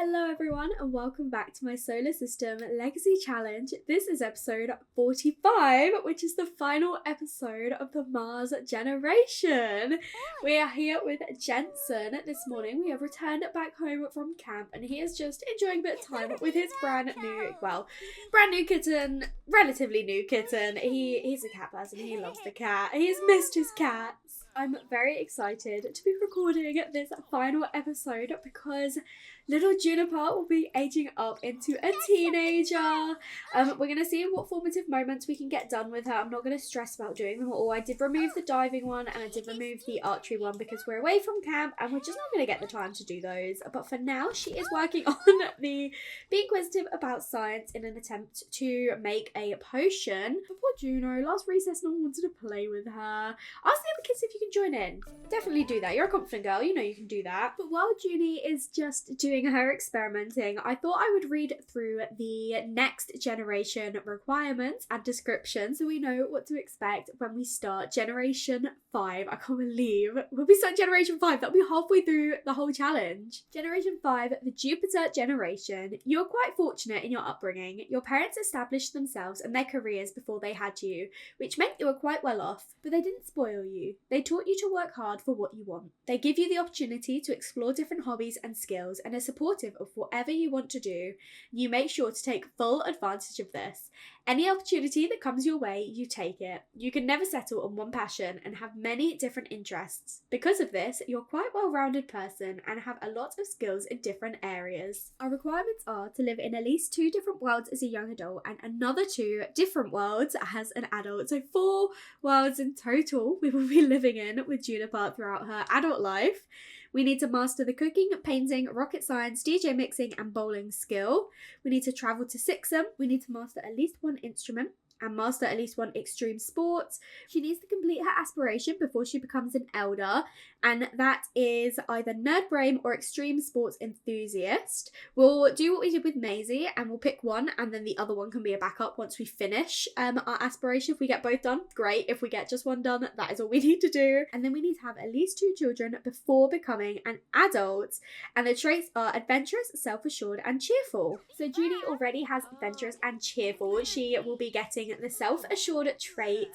Hello everyone and welcome back to my Solar System Legacy Challenge. This is episode 45, which is the final episode of the Mars generation. We are here with Jensen this morning. We have returned back home from camp and he is just enjoying a bit of time with his brand new kitten, relatively new kitten. He's a cat person, he loves the cat. He's missed his cats. I'm very excited to be recording this final episode because little Juniper will be aging up into a teenager. We're going to see what formative moments we can get done with her. I'm not going to stress about doing them all. I did remove the diving one and I did remove the archery one because we're away from camp and we're just not going to get the time to do those. But for now, she is working on the being inquisitive about science in an attempt to make a potion. But poor Juno, last recess no one wanted to play with her. Ask the other kids if you can join in. Definitely do that. You're a confident girl. You know you can do that. But while Junie is just doing her experimenting, I thought I would read through the next generation requirements and descriptions so we know what to expect when we start Generation 5. I can't believe when we start Generation 5, that'll be halfway through the whole challenge. Generation 5, the Jupiter generation. You're quite fortunate in your upbringing. Your parents established themselves and their careers before they had you, which meant you were quite well off, but they didn't spoil you. They taught you to work hard for what you want. They give you the opportunity to explore different hobbies and skills and are supportive of whatever you want to do. You make sure to take full advantage of this. Any opportunity that comes your way, you take it. You can never settle on one passion and have many different interests. Because of this, you're quite a well-rounded person and have a lot of skills in different areas. Our requirements are to live in at least 2 different worlds as a young adult and another 2 different worlds as an adult. So 4 worlds in total we will be living in with Juniper throughout her adult life. We need to master the cooking, painting, rocket science, DJ mixing and bowling skill. We need to travel to Sixum. We need to master at least 1 instrument and master at least 1 extreme sport. She needs to complete her aspiration before she becomes an elder, and that is either nerd brain or extreme sports enthusiast. We'll do what we did with Maisie and we'll pick one and then the other one can be a backup once we finish our aspiration. If we get both done, great. If we get just one done, that is all we need to do. And then we need to have at least 2 children before becoming an adult, and the traits are adventurous, self-assured and cheerful. So Judy already has adventurous and cheerful. She will be getting the self-assured trait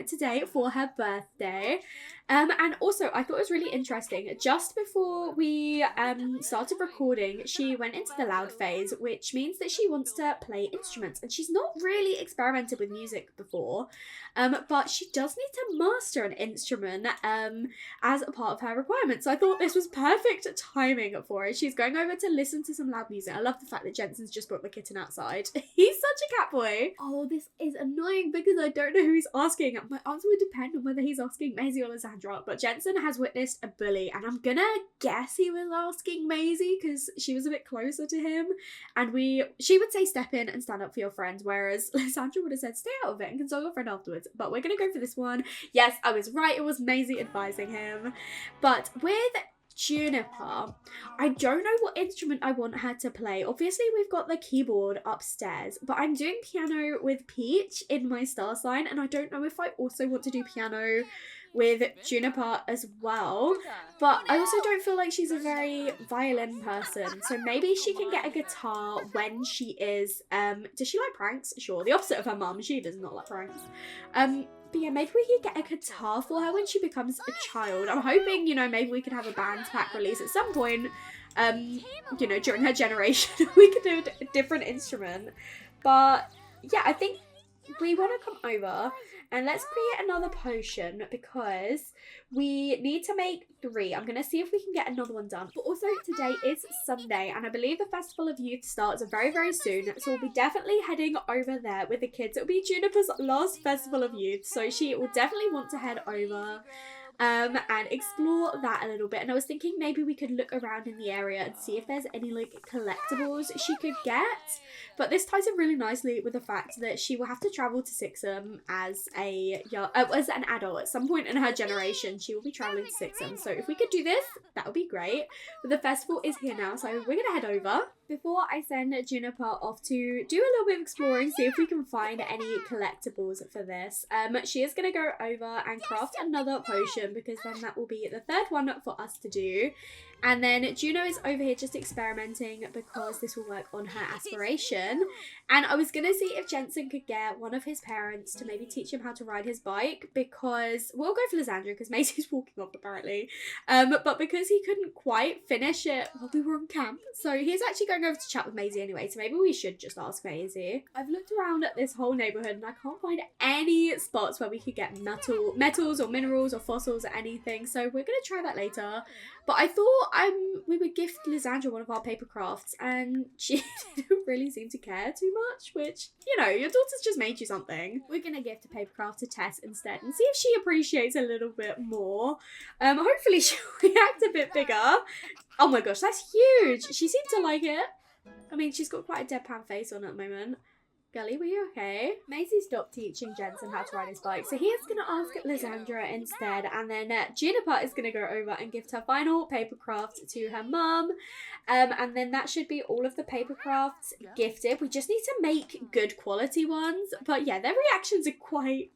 today for her birthday. And also I thought it was really interesting, just before we started recording, she went into the loud phase, which means that she wants to play instruments, and she's not really experimented with music before, but she does need to master an instrument as a part of her requirements. So I thought this was perfect timing for her. She's going over to listen to some loud music. I love the fact that Jensen's just brought the kitten outside. He's such a cat boy. Oh, this is annoying because I don't know who he's asking. My answer would depend on whether he's asking Maisie or Lysandra, but Jensen has witnessed a bully and I'm gonna guess he was asking Maisie because she was a bit closer to him, and she would say step in and stand up for your friend, whereas Lysandra would have said stay out of it and console your friend afterwards. But we're gonna go for this one. Yes, I was right, it was Maisie advising him. But with Juniper, I don't know what instrument I want her to play. Obviously we've got the keyboard upstairs, but I'm doing piano with Peach in my star sign, and I don't know if I also want to do piano with Juniper as well, but I also don't feel like she's a very violin person, so maybe she can get a guitar when she is does she like pranks? Sure, the opposite of her mum, she does not like pranks. But yeah, maybe we could get a guitar for her when she becomes a child. I'm hoping, you know, maybe we could have a band pack release at some point, you know, during her generation. We could do a different instrument. But yeah, I think we want to come over and let's create another potion because we need to make 3. I'm going to see if we can get another one done. But also today is Sunday and I believe the Festival of Youth starts very, very soon. So we'll be definitely heading over there with the kids. It'll be Juniper's last Festival of Youth. So she will definitely want to head over and explore that a little bit. And I was thinking maybe we could look around in the area and see if there's any like collectibles she could get. But this ties in really nicely with the fact that she will have to travel to Sixum as an adult. At some point in her generation, she will be traveling to Sixum. So if we could do this, that would be great. But the festival is here now, so we're gonna head over. Before I send Juniper off to do a little bit of exploring, see if we can find any collectibles for this, she is going to go over and craft another potion because then that will be the 3rd one for us to do. And then Juno is over here just experimenting because this will work on her aspiration. And I was going to see if Jensen could get one of his parents to maybe teach him how to ride his bike, because we'll go for Lysandra because Maisie's walking off apparently. But because he couldn't quite finish it while we were on camp, so he's actually going over to chat with Maisie anyway, so maybe we should just ask Maisie. I've looked around at this whole neighborhood and I can't find any spots where we could get metals or minerals or fossils or anything, so we're going to try that later. But I thought we would gift Lysandra one of our paper crafts, and she didn't really seem to care too much, which, you know, your daughter's just made you something. We're going to gift a paper craft to Tess instead and see if she appreciates a little bit more. Hopefully she'll react a bit bigger. Oh my gosh, that's huge. She seemed to like it. I mean, she's got quite a deadpan face on at the moment. Gully, were you okay? Maisie stopped teaching Jensen how to ride his bike, so he is going to ask Lysandra instead, and then Juniper is going to go over and gift her final paper craft to her mum, and then that should be all of the paper crafts gifted. We just need to make good quality ones, but yeah, their reactions are quite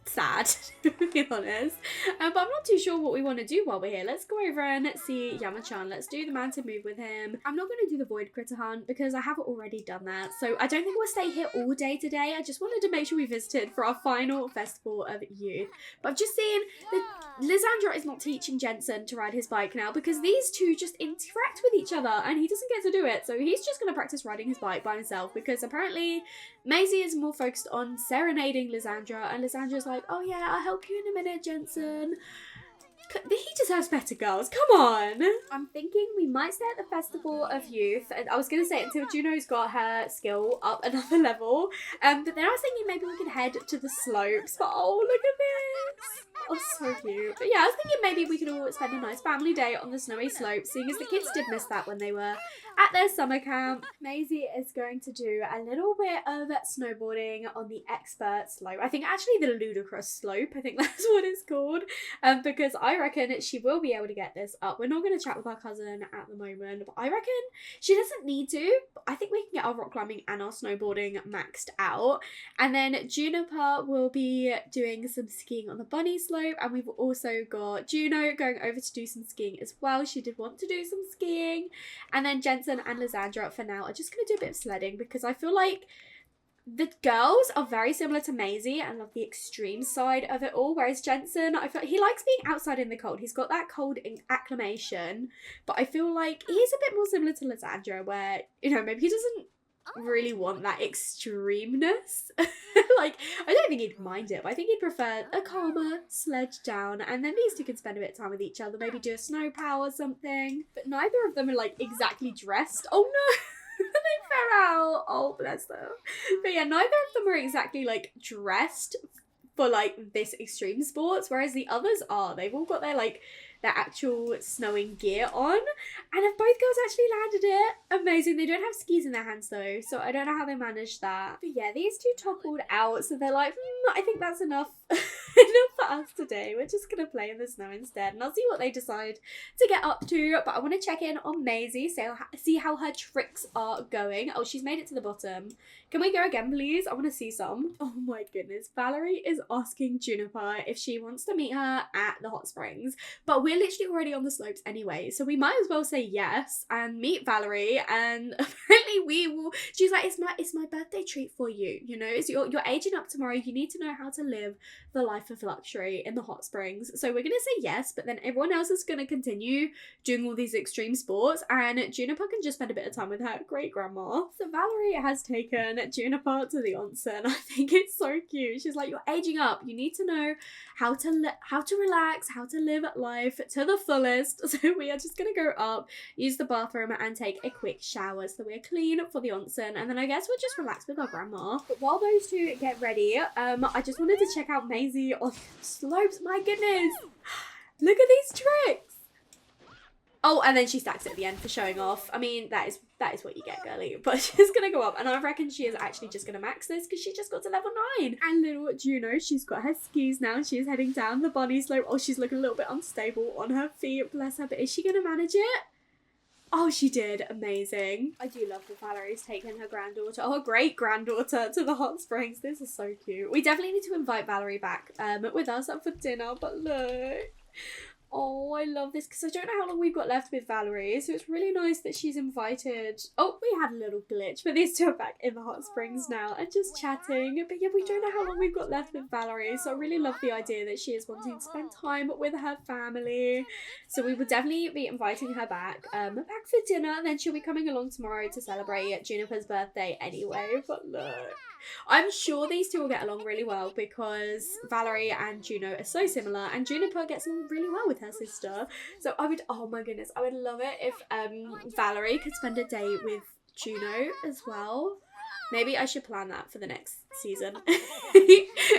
sad, to be honest. But I'm not too sure what we want to do while we're here. Let's go over and see Yamachan. Let's do the mountain move with him. I'm not going to do the void critter hunt because I have already done that, so I don't think we'll stay here all day today. I just wanted to make sure we visited for our final festival of youth. But I've just seen that Lysandra is not teaching Jensen to ride his bike now because these two just interact with each other and he doesn't get to do it, so he's just going to practice riding his bike by himself because apparently Maisie is more focused on serenading Lysandra, and Lysandra's like, oh yeah, I'll help you in a minute, Jensen. He deserves better, girls. Come on. I'm thinking we might stay at the Festival of Youth. I was going to say until Juno's got her skill up another level. But then I was thinking maybe we could head to the slopes. But oh, look at this. Oh, so cute. But yeah, I was thinking maybe we could all spend a nice family day on the snowy slopes, seeing as the kids did miss that when they were at their summer camp. Maisie is going to do a little bit of snowboarding on the expert slope. I think actually the ludicrous slope. I think that's what it's called. Because I reckon she will be able to get this up. We're not going to chat with our cousin at the moment, but I reckon she doesn't need to. I think we can get our rock climbing and our snowboarding maxed out. And then Juniper will be doing some skiing on the bunny slope. And we've also got Juno going over to do some skiing as well. She did want to do some skiing. And then Jensen and Lysandra for now are just going to do a bit of sledding because I feel like the girls are very similar to Maisie and love the extreme side of it all, whereas Jensen, I feel he likes being outside in the cold. He's got that cold acclimation, but I feel like he's a bit more similar to Lysandra where, you know, maybe he doesn't really want that extremeness. Like, I don't think he'd mind it, but I think he'd prefer a calmer sledge down, and then these two can spend a bit of time with each other, maybe do a snow pow or something. But neither of them are like exactly dressed. Oh no. They fell out. Oh, bless them. But yeah, neither of them are exactly like dressed for like this extreme sports, whereas the others are. They've all got their actual snowing gear on, and if both girls actually landed it, amazing. They don't have skis in their hands though, so I don't know how they managed that. But yeah, these two toppled out, so they're like, I think that's enough enough for us today. We're just gonna play in the snow instead, and I'll see what they decide to get up to. But I want to check in on Maisie, so see how her tricks are going. Oh, she's made it to the bottom. Can we go again, please? I want to see some. Oh my goodness, Valerie is asking Juniper if she wants to meet her at the hot springs, but we're literally already on the slopes anyway, so we might as well say yes and meet Valerie. And apparently we will. She's like, it's my birthday treat for you. You know, you're aging up tomorrow. You need to know how to live the life of luxury in the hot springs. So we're gonna say yes, but then everyone else is gonna continue doing all these extreme sports, and Juniper can just spend a bit of time with her great grandma. So Valerie has taken Juniper to the onsen. I think it's so cute. She's like, you're aging up. You need to know how to relax, how to live life to the fullest. So we are just gonna go up, use the bathroom, and take a quick shower so we're clean for the onsen, and then I guess we'll just relax with our grandma. But while those two get ready, I just wanted to check out Maisie on the slopes. My goodness, look at these tricks. Oh, and then she stacks it at the end for showing off. I mean, that is what you get, girly. But she's gonna go up, and I reckon she is actually just gonna max this because she just got to level 9. And little Juno, she's got her skis now. She's heading down the bunny slope. Oh, she's looking a little bit unstable on her feet. Bless her. But is she gonna manage it? Oh, she did. Amazing. I do love that Valerie's taken her granddaughter, her great-granddaughter, to the hot springs. This is so cute. We definitely need to invite Valerie back with us up for dinner, but look. Oh, I love this because I don't know how long we've got left with Valerie, so it's really nice that she's invited. Oh, we had a little glitch, but these two are back in the hot springs now and just chatting. But yeah, we don't know how long we've got left with Valerie, so I really love the idea that she is wanting to spend time with her family. So we will definitely be inviting her back for dinner, and then she'll be coming along tomorrow to celebrate Juniper's birthday anyway. But look, I'm sure these two will get along really well because Valerie and Juno are so similar, and Juniper gets along really well with her sister. So oh my goodness, I would love it if Valerie could spend a day with Juno as well. Maybe I should plan that for the next season.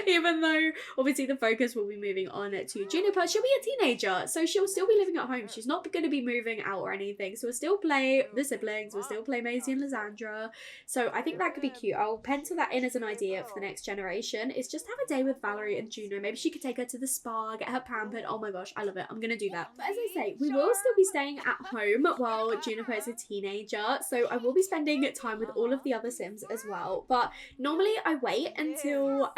Even though obviously the focus will be moving on to Juniper. She'll be a teenager, so she'll still be living at home. She's not going to be moving out or anything. So we'll still play the siblings. We'll still play Maisie and Lysandra. So I think that could be cute. I'll pencil that in as an idea for the next generation. Is just have a day with Valerie and Juno. Maybe she could take her to the spa, get her pampered. Oh my gosh, I love it. I'm going to do that. But as I say, we will still be staying at home while Juniper is a teenager. So I will be spending time with all of the other Sims as well. But normally I wait until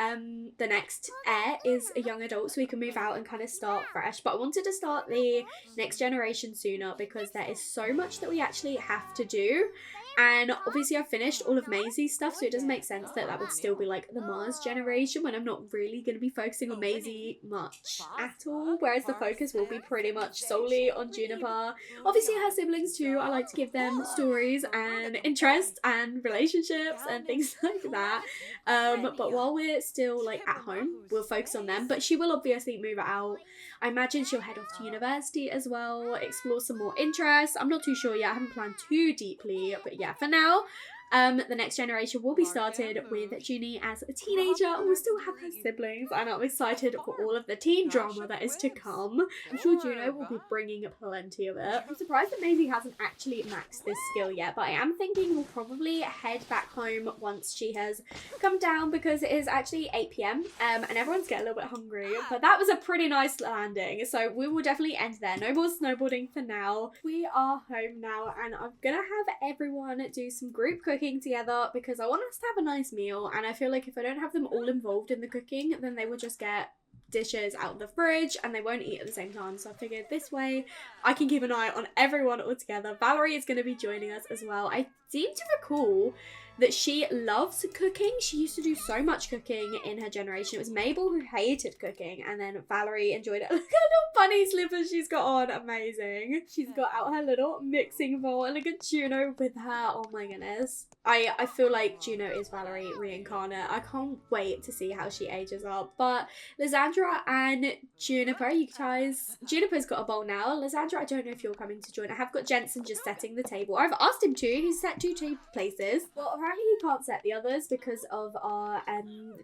the next heir is a young adult so we can move out and kind of start fresh. But I wanted to start the next generation sooner because there is so much that we actually have to do. And obviously I've finished all of Maisie's stuff, so it doesn't make sense that that would still be like the Mars generation when I'm not really going to be focusing on Maisie much at all, whereas the focus will be pretty much solely on Juniper. Obviously her siblings too, I like to give them stories and interests and relationships and things like that. But while we're still like at home, we'll focus on them, but she will obviously move out. I imagine she'll head off to university as well, explore some more interests. I'm not too sure yet, I haven't planned too deeply, but yeah, for now, the next generation will be started with Junie as a teenager, and we'll still have her siblings, and I'm excited for all of the teen drama that is to come. I'm sure Juno will be bringing plenty of it. I'm surprised that Maisie hasn't actually maxed this skill yet, but I am thinking we'll probably head back home once she has come down because it is actually 8 p.m. And everyone's getting a little bit hungry, but that was a pretty nice landing, so we will definitely end there. No more snowboarding for now. We are home now, and I'm gonna have everyone do some group cooking together because I want us to have a nice meal, and I feel like if I don't have them all involved in the cooking, then they will just get dishes out of the fridge and they won't eat at the same time. So I figured this way I can keep an eye on everyone all together. Valerie is going to be joining us as well. I seem to recall that she loves cooking. She used to do so much cooking in her generation. It was Mabel who hated cooking, and then Valerie enjoyed it. Look at the little bunny slippers she's got on. Amazing. She's got out her little mixing bowl, and look at Juno with her. Oh my goodness. I feel like Juno is Valerie reincarnate. I can't wait to see how she ages up. But Lysandra and Juniper, you guys, Juniper's got a bowl now. Lysandra, I don't know if you're coming to join. I have got Jensen just setting the table. I've asked him to. He's set two places. Well, apparently he can't set the others because of our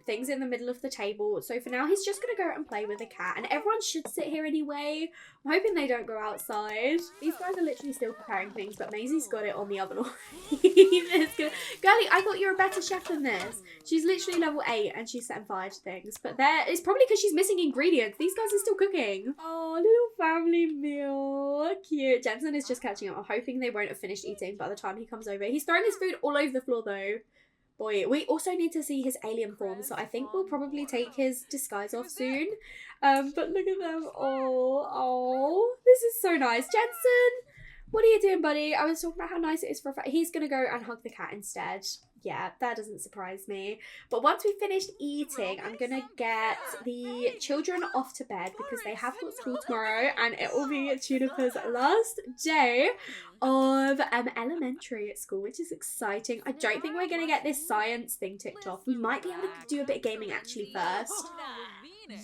things in the middle of the table. So for now, he's just going to go out and play with the cat. And everyone should sit here anyway. I'm hoping they don't go outside. These guys are literally still preparing things, but Maisie's got it on the oven already. Girlie, I thought you were a better chef than this. She's literally level 8 and she's setting 5 things. But it's probably because she's missing ingredients. These guys are still cooking. Oh, little family meal. Cute. Jensen is just catching up. I'm hoping they won't have finished eating by the time he comes over. He's throwing his food all over the floor though. Boy, we also need to see his alien form, so I think we'll probably take his disguise off soon. But look at them. Oh, this is so nice. Jensen, what are you doing, buddy? I was talking about how nice it is for a fact. He's going to go and hug the cat instead. Yeah, that doesn't surprise me. But once we've finished eating, I'm going to get the children off to bed because they have got school tomorrow and it will be Juniper's last day of elementary at school, which is exciting. I don't think we're going to get this science thing ticked off. We might be able to do a bit of gaming actually first.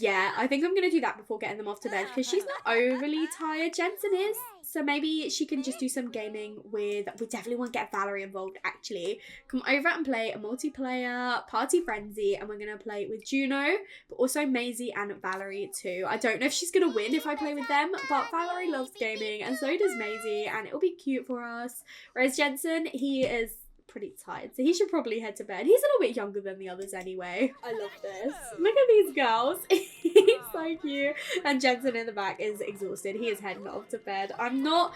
Yeah, I think I'm going to do that before getting them off to bed because she's not overly tired. Jensen is. So maybe she can just do some gaming with... We definitely want to get Valerie involved, actually. Come over and play a multiplayer party frenzy. And we're going to play with Juno, but also Maisie and Valerie too. I don't know if she's going to win if I play with them, but Valerie loves gaming and so does Maisie. And it'll be cute for us. Whereas Jensen, he is pretty tired, so he should probably head to bed. He's a little bit younger than the others anyway. I love this. Look at these girls. He's so cute. And Jensen in the back is exhausted. He is heading off to bed. I'm not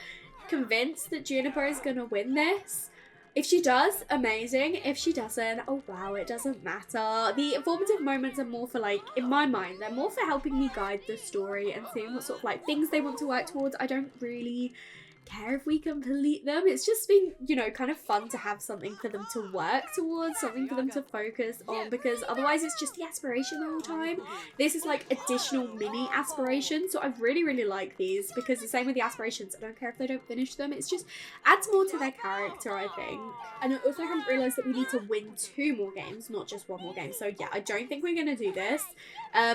convinced that Juniper is gonna win this. If she does, amazing. If she doesn't, oh wow, it doesn't matter. The formative moments are more for, like, in my mind, they're more for helping me guide the story and seeing what sort of like things they want to work towards. I don't really care if we complete them. It's just been, you know, kind of fun to have something for them to work towards, something for them to focus on, because otherwise it's just the aspiration the whole time. This is like additional mini aspirations, so I really like these, because the same with the aspirations, I don't care if they don't finish them, it's just adds more to their character, I think. And I also haven't realised that we need to win 2 more games, not just 1 more game. So yeah, I don't think we're going to do this. I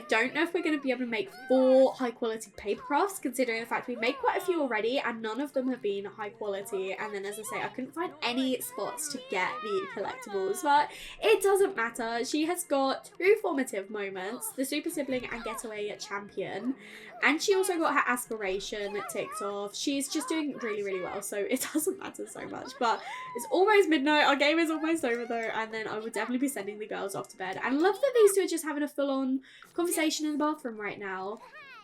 don't know if we're going to be able to make 4 high quality paper crafts, considering the fact we made quite a few already and none of them have been high quality. And then, as I say, I couldn't find any spots to get the collectibles, but it doesn't matter. She has got 2 formative moments, the super sibling and getaway champion, and she also got her aspiration ticked off. She's just doing really well, so it doesn't matter so much. But it's almost midnight, our game is almost over though, and then I will definitely be sending the girls off to bed. And I love that these 2 are just having a full-on conversation in the bathroom right now.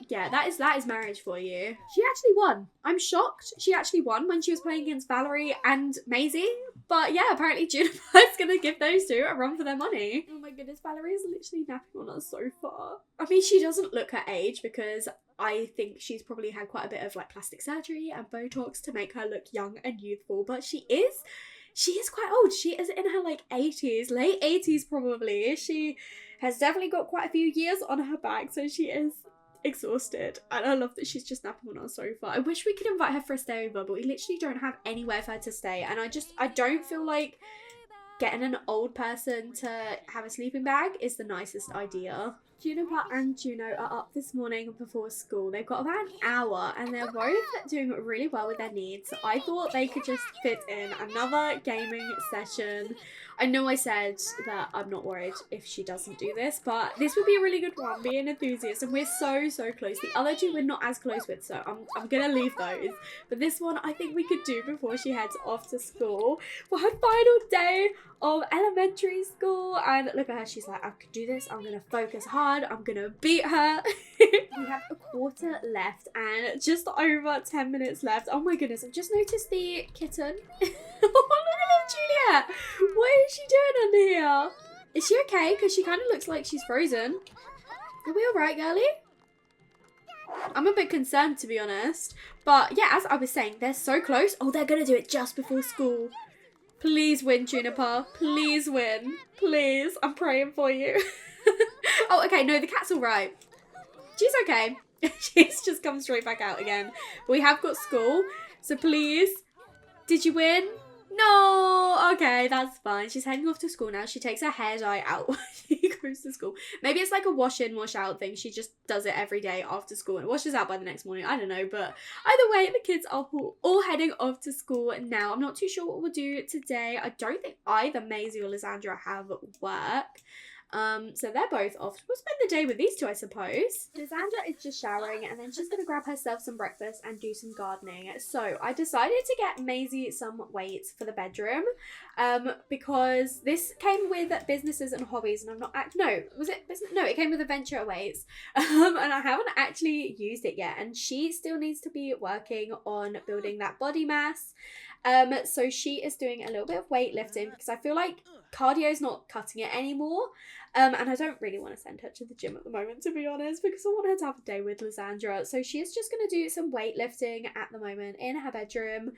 Yeah, that is marriage for you. She actually won. I'm shocked. She actually won when she was playing against Valerie and Maisie. But yeah, apparently Juniper is going to give those 2 a run for their money. Oh my goodness, Valerie is literally napping on us so far. I mean, she doesn't look her age, because I think she's probably had quite a bit of like plastic surgery and Botox to make her look young and youthful. But she is quite old. She is in her like 80s, late 80s probably. She has definitely got quite a few years on her back, so she is exhausted, and I love that she's just napping on our sofa. I wish we could invite her for a stay over, but we literally don't have anywhere for her to stay, and I don't feel like getting an old person to have a sleeping bag is the nicest idea. Juniper and Juno are up this morning before school. They've got about an hour and they're both doing really well with their needs. So I thought they could just fit in another gaming session. I know I said that I'm not worried if she doesn't do this, but this would be a really good one, be an enthusiast, and we're so close. The other 2 we're not as close with, so I'm gonna leave those. But this one I think we could do before she heads off to school. For her final day of elementary school, and look at her, she's like, I can do this, I'm gonna focus hard, I'm gonna beat her. We have a quarter left and just over 10 minutes left. Oh my goodness, I've just noticed the kitten. Oh, look at Juliet. What is she doing under here? Is she okay? Because she kind of looks like she's frozen. Are we alright, girlie? I'm a bit concerned, to be honest. But yeah, as I was saying, they're so close. Oh, they're gonna do it just before school. Please win, Juniper. Please win. Please. I'm praying for you. Oh, okay. No, the cat's all right. She's okay. She's just come straight back out again. We have got school. So please. Did you win? No. Okay, that's fine. She's heading off to school now. She takes her hair dye out when she goes to school. Maybe it's like a wash in, wash out thing. She just does it every day after school and washes out by the next morning. I don't know. But either way, the kids are all heading off to school now. I'm not too sure what we'll do today. I don't think either Maisie or Lysandra have work. So they're both off. We'll spend the day with these 2, I suppose. Lysandra is just showering and then she's going to grab herself some breakfast and do some gardening. So I decided to get Maisie some weights for the bedroom, because this came with businesses and hobbies, and I'm not no, was it business? No, it came with adventure weights, and I haven't actually used it yet, and she still needs to be working on building that body mass. So she is doing a little bit of weightlifting because I feel like cardio is not cutting it anymore. And I don't really want to send her to the gym at the moment, to be honest, because I want her to have a day with Lysandra. So she is just going to do some weightlifting at the moment in her bedroom.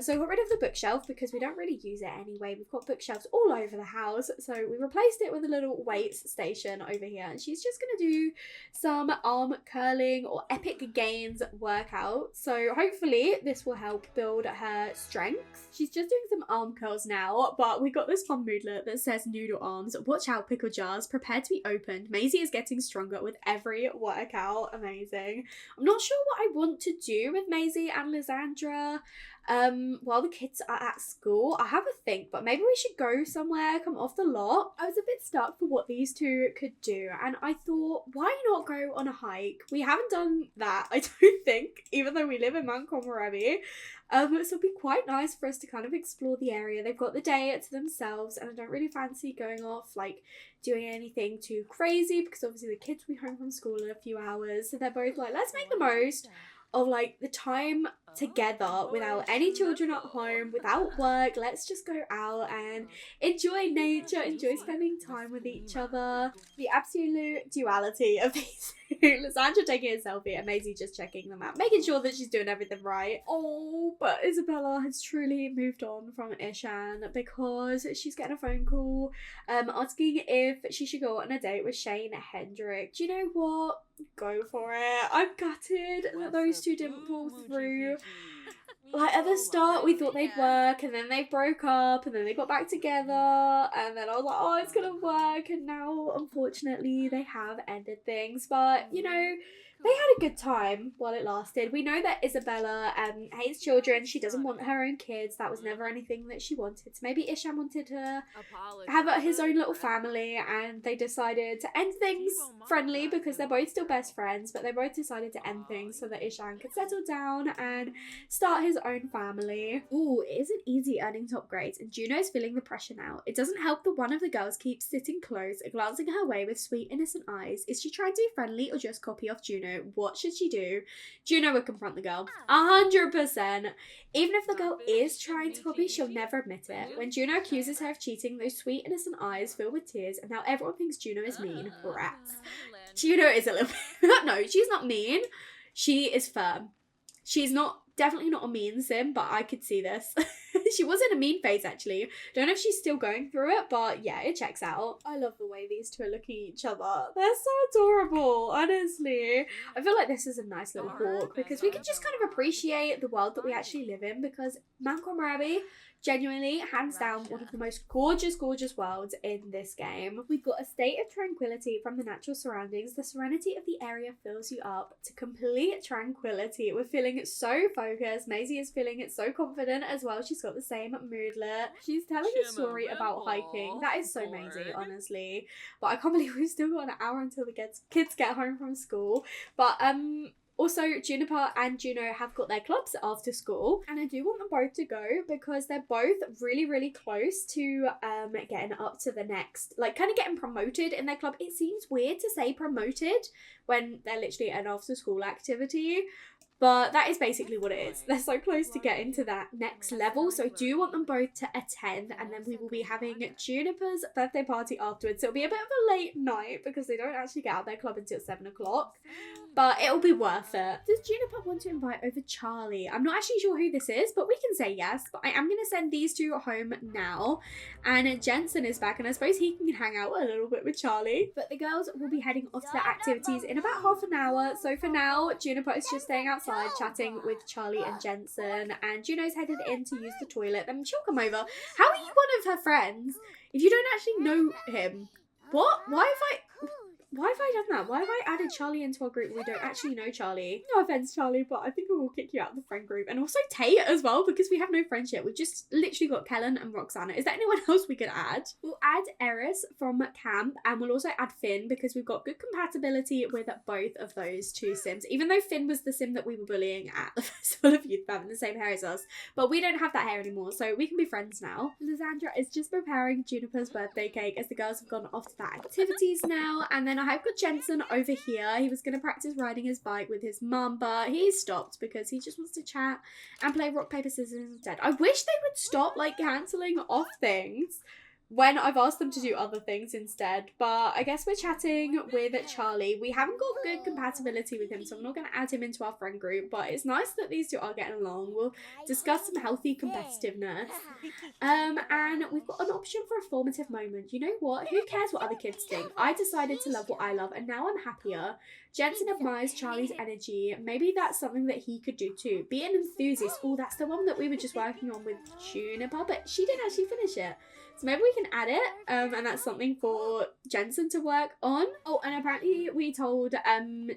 So I got rid of the bookshelf because we don't really use it anyway. We've got bookshelves all over the house. So we replaced it with a little weights station over here. And she's just going to do some arm curling or epic gains workout. So hopefully this will help build her strength. She's just doing some arm curls now, but we got this fun moodlet that says noodle arms. Watch out, pickle jar. Prepared to be opened. Maisie is getting stronger with every workout. Amazing. I'm not sure what I want to do with Maisie and Lysandra while the kids are at school. I have a think, but maybe we should go somewhere, come off the lot. I was a bit stuck for what these 2 could do, and I thought, why not go on a hike? We haven't done that, I don't think, even though we live in Mount Komorebi. So it'd be quite nice for us to kind of explore the area. They've got the day to themselves, and I don't really fancy going off, like, doing anything too crazy, because obviously the kids will be home from school in a few hours. So they're both like, let's make the most of, like, the time together without any children at home, without work. Let's just go out and enjoy nature, enjoy spending time with each other. The absolute duality of these two. Lysandra taking a selfie and Maisie just checking them out, making sure that she's doing everything right. Oh, but Isabella has truly moved on from Ishan because she's getting a phone call asking if she should go on a date with Shane Hendrick. Do you know what? Go for it. I'm gutted that those two didn't pull through. Like, at the start, we thought they'd work, and then they broke up, and then they got back together, and then I was like, oh, it's gonna work, and now, unfortunately, they have ended things, but, you know, they had a good time while it lasted. We know that Isabella hates children. She doesn't want her own kids. That was never anything that she wanted. So maybe Ishan wanted to have his own little family, and they decided to end things friendly because they're both still best friends, but they both decided to end things so that Ishan could settle down and start his own family. Ooh, it isn't easy earning top grades, and Juno's feeling the pressure now. It doesn't help that one of the girls keeps sitting close and glancing her way with sweet, innocent eyes. Is she trying to be friendly or just copy off Juno? What should she do? Juno would confront the girl. 100%. Even if the girl is trying to copy, she'll never admit it. When Juno accuses her of cheating, those sweet, innocent eyes fill with tears, and now everyone thinks Juno is mean. Rats. Juno is a little bit... No, she's not mean. She is firm. She's definitely not a mean sim, but I could see this. She was in a mean phase, actually. Don't know if she's still going through it, but yeah, it checks out. I love the way these two are looking at each other. They're so adorable, honestly. I feel like this is a nice little walk because we can just kind of appreciate the world that we actually live in, because Mount Komorebi, genuinely, hands down, one of the most gorgeous worlds in this game. We've got a state of tranquility from the natural surroundings. The serenity of the area fills you up to complete tranquility. We're feeling so focused. Maisie is feeling it so confident as well. She's got the same moodlet. She's telling a story about hiking. That is so Maisie, honestly. But I can't believe we've still got an hour until the kids get home from school. But also, Juniper and Juno have got their clubs after school, and I do want them both to go because they're both really close to getting up to the next, like, kind of getting promoted in their club. It seems weird to say promoted when they're literally an after school activity, but that is basically what it is. They're so close to getting to that next level, so I do want them both to attend, and then we will be having Juniper's birthday party afterwards. So it'll be a bit of a late night because they don't actually get out of their club until 7 o'clock. But it'll be worth it. Does Juniper want to invite over Charlie? I'm not actually sure who this is, but we can say yes. But I am going to send these two home now. And Jensen is back, and I suppose he can hang out a little bit with Charlie. But the girls will be heading off to their activities in about half an hour. So for now, Juniper is just staying outside chatting with Charlie and Jensen. And Juno's headed in to use the toilet. Then she'll come over. How are you one of her friends if you don't actually know him? What? Why have I done that? Why have I added Charlie into our group? We don't actually know Charlie. No offense, Charlie, but I think we will kick you out of the friend group. And also Tate as well, because we have no friendship. We've just literally got Kellen and Roxana. Is there anyone else we could add? We'll add Eris from camp, and we'll also add Finn because we've got good compatibility with both of those two sims. Even though Finn was the sim that we were bullying at the Festival of Youth for having the same hair as us. But we don't have that hair anymore, so we can be friends now. Lysandra is just preparing Juniper's birthday cake as the girls have gone off to their activities now. And then I've got Jensen over here. He was going to practice riding his bike with his mum, but he stopped because he just wants to chat and play rock, paper, scissors instead. I wish they would stop, like, cancelling off things when I've asked them to do other things instead. But I guess we're chatting with Charlie. We haven't got good compatibility with him, so I'm not going to add him into our friend group, but it's nice that these two are getting along. We'll discuss some healthy competitiveness. And we've got an option for a formative moment. You know what? Who cares what other kids think? I decided to love what I love, and now I'm happier. Jensen admires Charlie's energy. Maybe that's something that he could do too. Be an enthusiast. Oh, that's the one that we were just working on with Juniper, but she didn't actually finish it. So maybe we can add it, and that's something for Jensen to work on. Oh, and apparently we told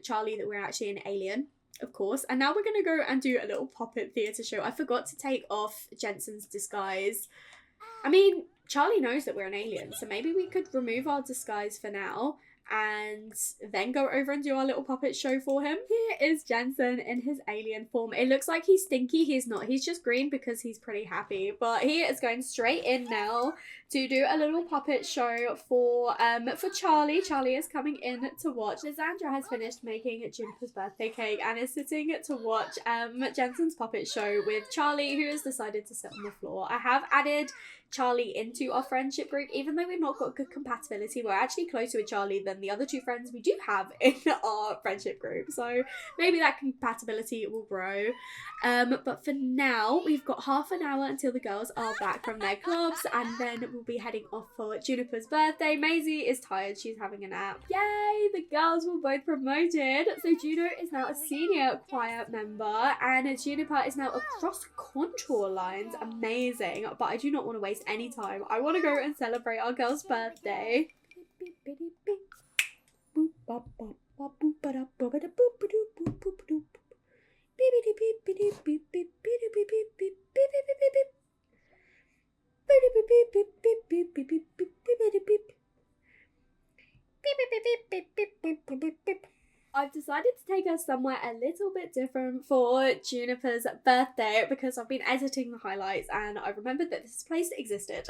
Charlie that we're actually an alien, of course. And now we're going to go and do a little pop-up theatre show. I forgot to take off Jensen's disguise. I mean, Charlie knows that we're an alien, so maybe we could remove our disguise for now and then go over and do our little puppet show for him. Here is Jensen in his alien form. It looks like he's stinky. He's not. He's just green because he's pretty happy. But he is going straight in now to do a little puppet show for Charlie. Charlie is coming in to watch. Lysandra has finished making Juniper's birthday cake and is sitting to watch Jensen's puppet show with Charlie, who has decided to sit on the floor. I have added Charlie into our friendship group. Even though we've not got good compatibility, we're actually closer with Charlie than the other two friends we do have in our friendship group, so maybe that compatibility will grow. But for now, we've got half an hour until the girls are back from their clubs, and then we'll be heading off for Juniper's birthday. Maisie is tired, she's having a nap. Yay, the girls were both promoted. So Juno is now a senior choir member, and Juniper is now across contour lines. Amazing. But I do not want to waste any time. I want to go and celebrate our girl's birthday. I've decided to take us somewhere a little bit different for Juniper's birthday because I've been editing the highlights and I remembered that this place existed.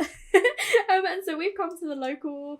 And so we've come to the local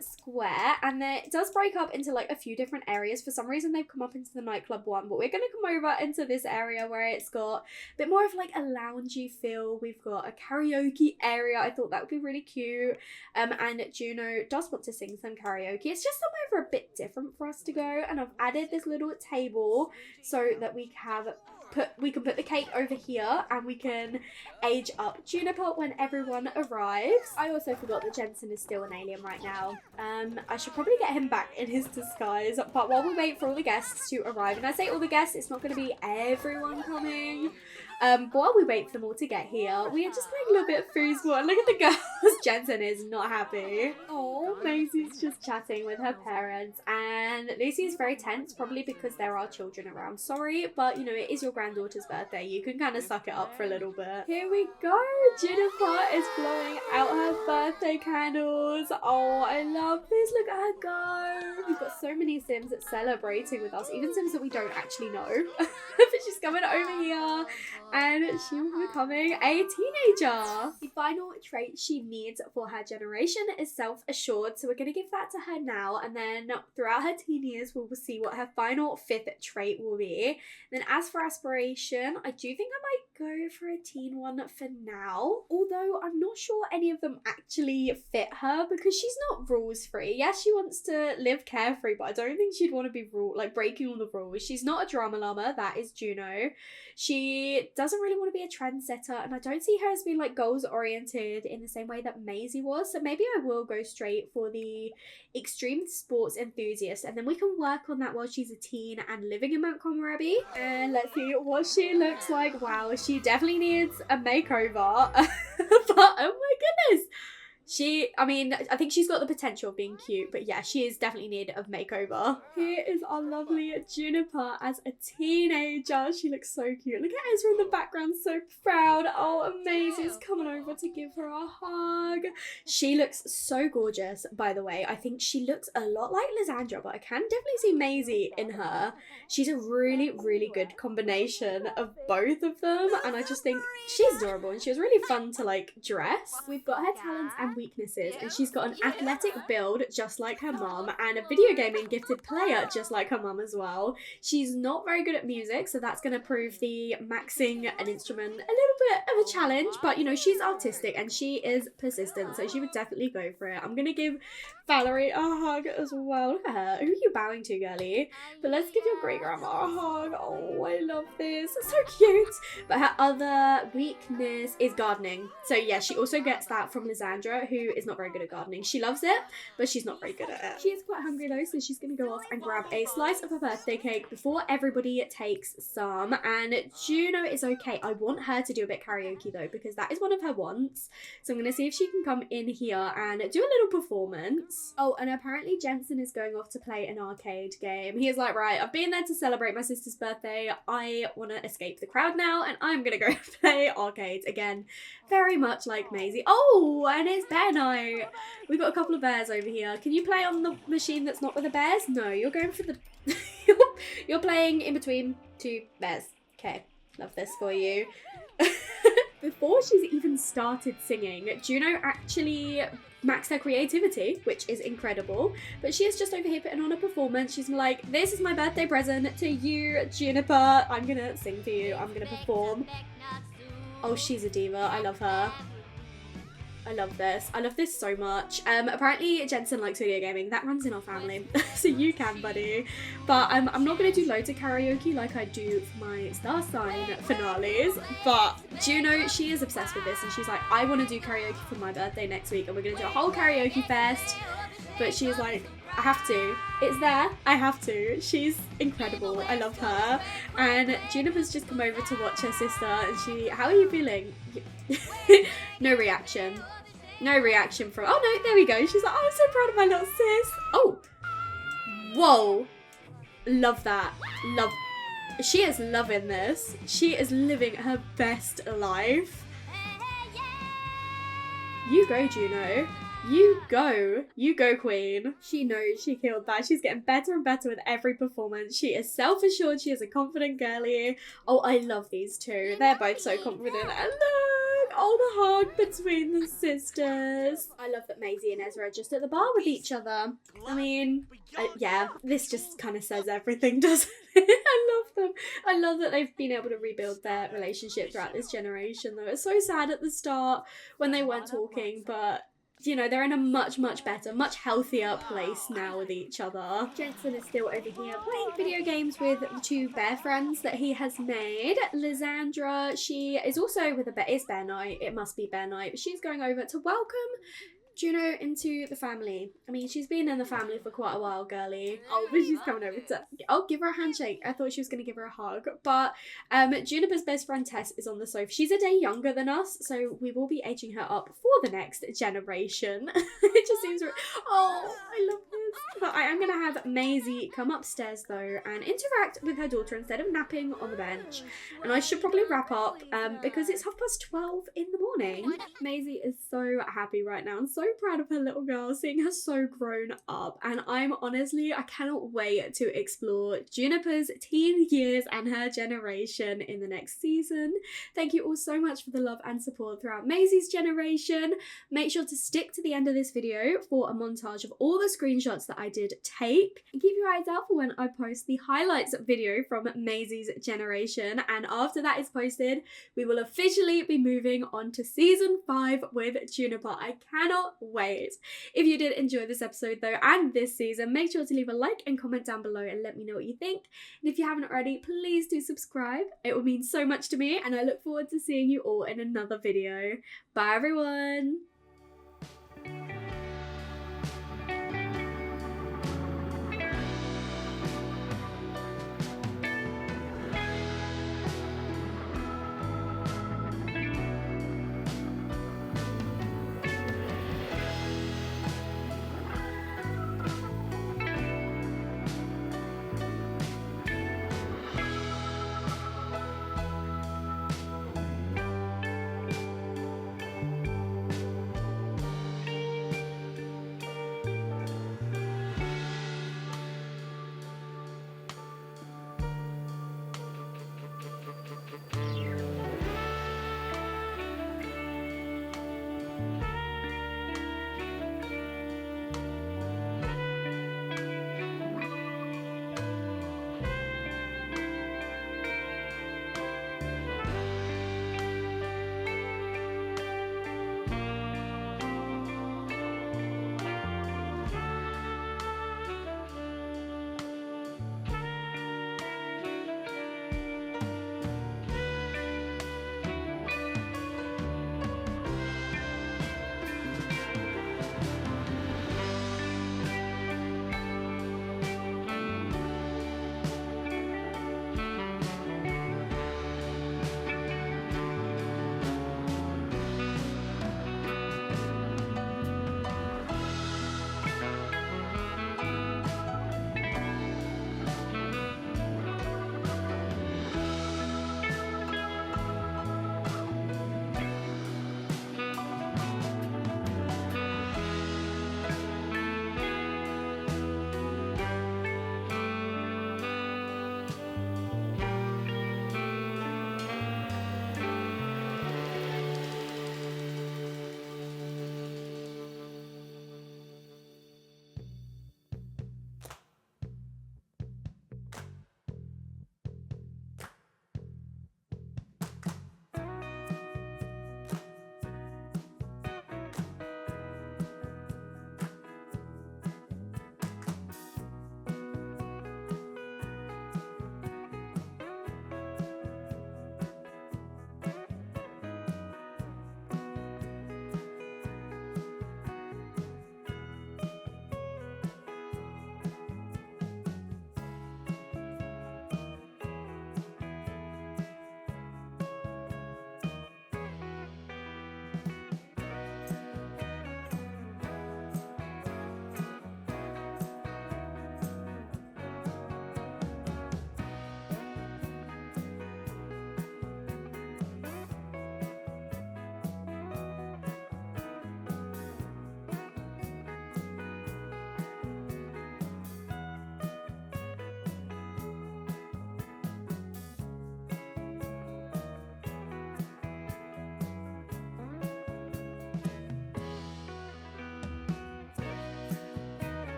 square, and it does break up into like a few different areas. For some reason they've come up into the nightclub one, but we're going to come over into this area where it's got a bit more of like a loungy feel. We've got a karaoke area. I thought that would be really cute. And Juno does want to sing some karaoke. It's just somewhere a bit different for us to go, and I've added this little table so that we can put the cake over here and we can age up Juniper when everyone arrives. I also forgot that Jensen is still an alien right now. I should probably get him back in his disguise, but while we wait for all the guests to arrive, and I say all the guests, it's not going to be everyone coming. But while we wait for them all to get here, we are just playing a little bit of foosball, and look at the girls. Jensen is not happy. Oh, Maisie's just chatting with her parents, and Lucy is very tense, probably because there are children around. Sorry, but you know, it is your granddaughter's birthday. You can kind of suck it up for a little bit. Here we go. Juniper is blowing out her birthday candles. Oh, I love this. Look at her go. We've got so many Sims celebrating with us, even Sims that we don't actually know. But she's coming over here, and she will be becoming a teenager. The final trait she needs for her generation is self-assured, so we're going to give that to her now, and then throughout her teen years we will see what her final 5th trait will be. Then as for aspiration, I do think I might go for a teen one for now, although I'm not sure any of them actually fit her because she's not rules free. Yes, she wants to live carefree, but I don't think she'd want to be breaking all the rules. She's not a drama llama, that is Juno. She doesn't really want to be a trendsetter, and I don't see her as being like goals oriented in the same way that Maisie was, so maybe I will go straight for the extreme sports enthusiast, and then we can work on that while she's a teen and living in Mount Komorebi. And let's see what she looks like. Wow, she definitely needs a makeover. But oh my goodness, I think she's got the potential of being cute, but yeah, she is definitely in need of makeover. Here is our lovely Juniper as a teenager. She looks so cute. Look at Ezra in the background, so proud. Oh, amazing. Is coming over to give her a hug. She looks so gorgeous, by the way. I think she looks a lot like Lysandra, but I can definitely see Maisie in her. She's a really, really good combination of both of them, and I just think she's adorable, and she was really fun to like dress. We've got her talents and weaknesses, and she's got an athletic build just like her mum, and a video gaming gifted player just like her mum as well. She's not very good at music, so that's going to prove the maxing an instrument a little bit of a challenge, but you know, she's artistic and she is persistent, so she would definitely go for it. I'm going to give Valerie a hug as well. Look at her. Who are you bowing to, girlie? But let's give your great grandma a hug. Oh, I love this. It's so cute. But her other weakness is gardening. So yeah, she also gets that from Lysandra, who is not very good at gardening. She loves it, but she's not very good at it. She is quite hungry though, so she's going to go off and grab a slice of her birthday cake before everybody takes some. And Juno is okay. I want her to do a bit karaoke though, because that is one of her wants. So I'm going to see if she can come in here and do a little performance. nice. Oh, and apparently Jensen is going off to play an arcade game. He is like, right, I've been there to celebrate my sister's birthday. I want to escape the crowd now, and I'm going to go play arcades again. Very much like Maisie. Oh, and it's bear night. We've got a couple of bears over here. Can you play on the machine that's not with the bears? No, you're going for the... You're playing in between two bears. Okay, love this for you. Before she's even started singing, Juno actually maxed her creativity, which is incredible. But she is just over here putting on a performance. She's like, this is my birthday present to you, Juniper. I'm gonna sing for you. I'm gonna perform. Oh, she's a diva. I love her. I love this. I love this so much. Apparently Jensen likes video gaming. That runs in our family. So you can, buddy. But I'm not going to do loads of karaoke like I do for my star sign finales. But Juno, she is obsessed with this. And she's like, I want to do karaoke for my birthday next week. And we're going to do a whole karaoke fest. But she's like, I have to. It's there. I have to. She's incredible. I love her. And Juniper's just come over to watch her sister. And she, how are you feeling? No reaction. No reaction from, oh no, there we go. She's like, oh, I'm so proud of my little sis. Oh. Whoa. Love that. Love. She is loving this. She is living her best life. You go, Juno. You go. You go, queen. She knows she killed that. She's getting better and better with every performance. She is self-assured. She is a confident girly. Oh, I love these two. They're both so confident. And look, oh, the hug between the sisters. I love that Maisie and Ezra are just at the bar with each other. I mean, yeah, this just kind of says everything, doesn't it? I love them. I love that they've been able to rebuild their relationship throughout this generation, though. It's so sad at the start when they weren't talking, but... you know, they're in a much, much better, much healthier place now with each other. Jensen is still over here playing video games with the two bear friends that he has made. Lysandra, she is also with a bear. It's bear night. It must be bear night. She's going over to welcome Juno into the family. I mean, she's been in the family for quite a while, girly. Oh, but she's coming over to... oh, give her a handshake. I thought she was going to give her a hug. But Juniper's best friend Tess is on the sofa. She's a day younger than us, so we will be aging her up for the next generation. It just seems... oh, I love this. But I am going to have Maisie come upstairs, though, and interact with her daughter instead of napping on the bench. And I should probably wrap up because it's 12:30 in the morning. Maisie is so happy right now and so proud of her little girl, seeing her so grown up, and I cannot wait to explore Juniper's teen years and her generation in the next season. Thank you all so much for the love and support throughout Maisie's generation. Make sure to stick to the end of this video for a montage of all the screenshots that I did take, and keep your eyes out for when I post the highlights video from Maisie's generation. And after that is posted, we will officially be moving on to season 5 with Juniper. I cannot wait. If you did enjoy this episode though and this season, make sure to leave a like and comment down below and let me know what you think. And if you haven't already, please do subscribe. It would mean so much to me, and I look forward to seeing you all in another video. Bye everyone.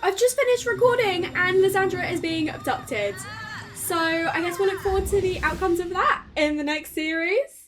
I've just finished recording and Lysandra is being abducted. So I guess we'll look forward to the outcomes of that in the next series.